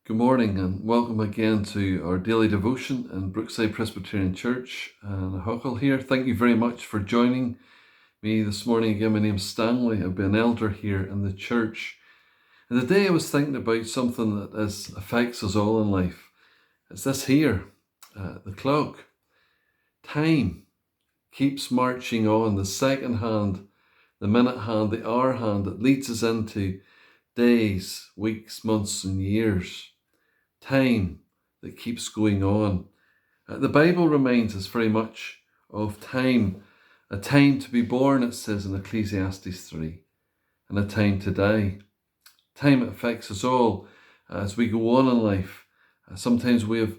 Good morning and welcome again to our daily devotion in Brookside Presbyterian Church and Huckle here. Thank you very much for joining me this morning. Again, my name's Stanley. I've been an elder here in the church. And today I was thinking about something that affects us all in life. It's this here, the clock. Time keeps marching on, the second hand, the minute hand, the hour hand that leads us into days, weeks, months and years. Time that keeps going on. The Bible reminds us very much of time, a time to be born, it says in Ecclesiastes 3, and a time to die. Time affects us all as we go on in life. Sometimes we have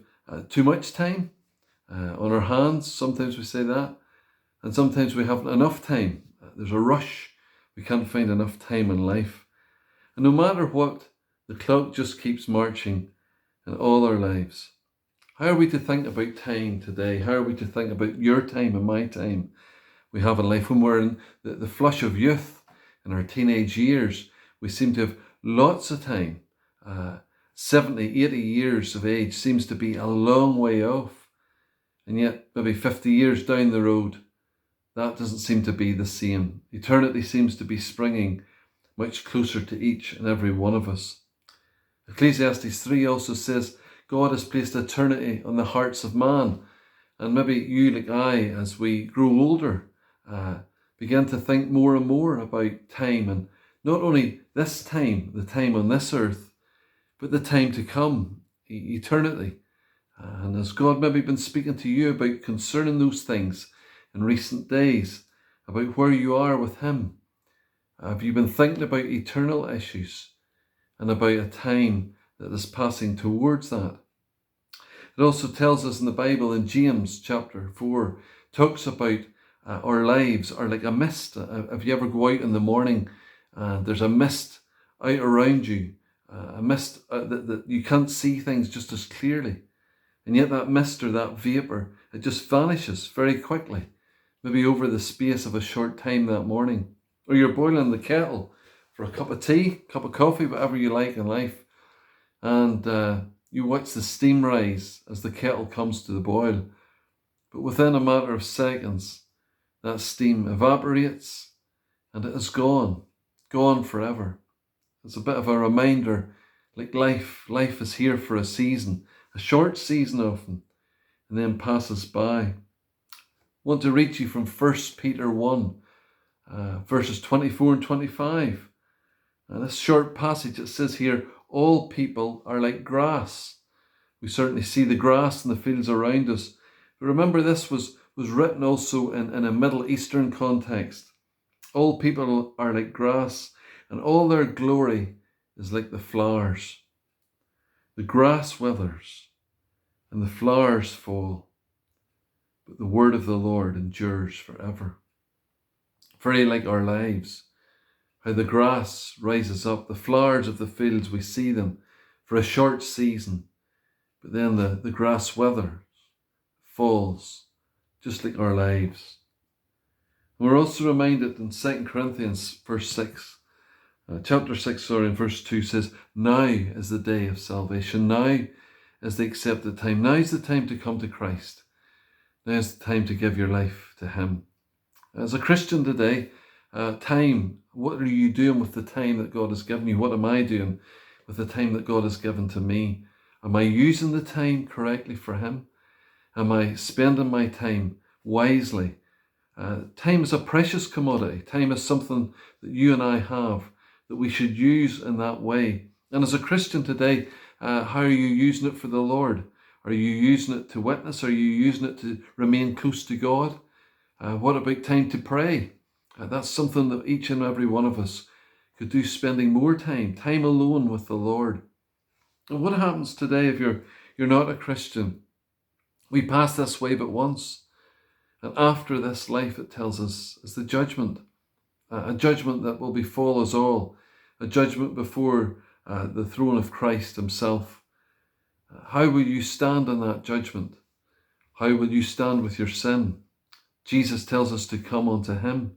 too much time on our hands, sometimes we say that, and sometimes we haven't enough time. There's a rush, we can't find enough time in life. And no matter what, the clock just keeps marching in all our lives. How are we to think about time today? How are we to think about your time and my time we have in life? When we're in the flush of youth, in our teenage years, we seem to have lots of time. 70, 80 years of age seems to be a long way off. And yet, maybe 50 years down the road, that doesn't seem to be the same. Eternity seems to be springing much closer to each and every one of us. Ecclesiastes 3 also says God has placed eternity on the hearts of man. And maybe you, like I, as we grow older, begin to think more and more about time. And not only this time, the time on this earth, but the time to come, eternity. And has God maybe been speaking to you about concerning those things in recent days, about where you are with Him? Have you been thinking about eternal issues and about a time that is passing towards that? It also tells us in the Bible in James chapter 4, talks about our lives are like a mist. If you ever go out in the morning and there's a mist out around you, a mist that you can't see things just as clearly. And yet that mist or that vapour, it just vanishes very quickly, maybe over the space of a short time that morning. Or you're boiling the kettle for a cup of tea, cup of coffee, whatever you like in life. And you watch the steam rise as the kettle comes to the boil. But within a matter of seconds, that steam evaporates and it is gone forever. It's a bit of a reminder, like life. Life is here for a season, a short season often, and then passes by. I want to read you from 1 Peter 1, verses 24 and 25. And this short passage, it says here, all people are like grass. We certainly see the grass in the fields around us. But remember, this was written also in a Middle Eastern context. All people are like grass, and all their glory is like the flowers. The grass withers, and the flowers fall, but the word of the Lord endures forever. Very like our lives. How the grass rises up, the flowers of the fields, we see them for a short season, but then the grass withers, falls, just like our lives. And we're also reminded in 2 Corinthians chapter 6, in verse 2 says, now is the day of salvation. Now is the accepted time. Now is the time to come to Christ. Now is the time to give your life to Him. As a Christian today, time, what are you doing with the time that God has given you? What am I doing with the time that God has given to me? Am I using the time correctly for Him? Am I spending my time wisely? Time is a precious commodity. Time is something that you and I have that we should use in that way. And as a Christian today, how are you using it for the Lord? Are you using it to witness? Are you using it to remain close to God? What about time to pray? That's something that each and every one of us could do, spending more time alone with the Lord. And what happens today if you're not a Christian? We pass this way but once. And after this life, it tells us, is the judgment. A judgment that will befall us all. A judgment before the throne of Christ Himself. How will you stand in that judgment? How will you stand with your sin? Jesus tells us to come unto Him.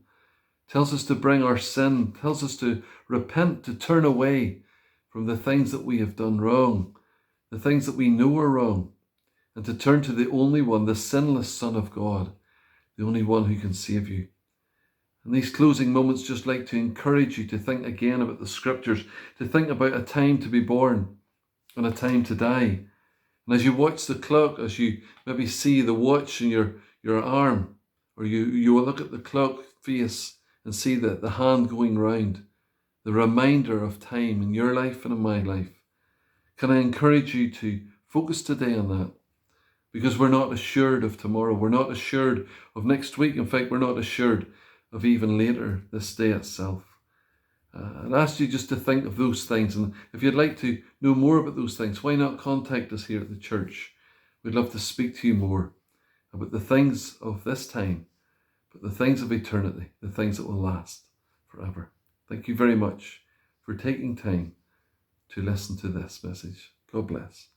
Tells us to bring our sin. Tells us to repent, to turn away from the things that we have done wrong. the things that we know are wrong, and to turn to the only one, the sinless Son of God, the only one who can save you. In these closing moments, just like to encourage you to think again about the scriptures, to think about a time to be born and a time to die. And as you watch the clock, as you maybe see the watch in your arm, or you will look at the clock face and see the hand going round, the reminder of time in your life and in my life. Can I encourage you to focus today on that? Because we're not assured of tomorrow. We're not assured of next week. In fact, we're not assured of even later, this day itself. I'd ask you just to think of those things. And if you'd like to know more about those things, why not contact us here at the church? We'd love to speak to you more about the things of this time, but the things of eternity, the things that will last forever. Thank you very much for taking time to listen to this message. God bless.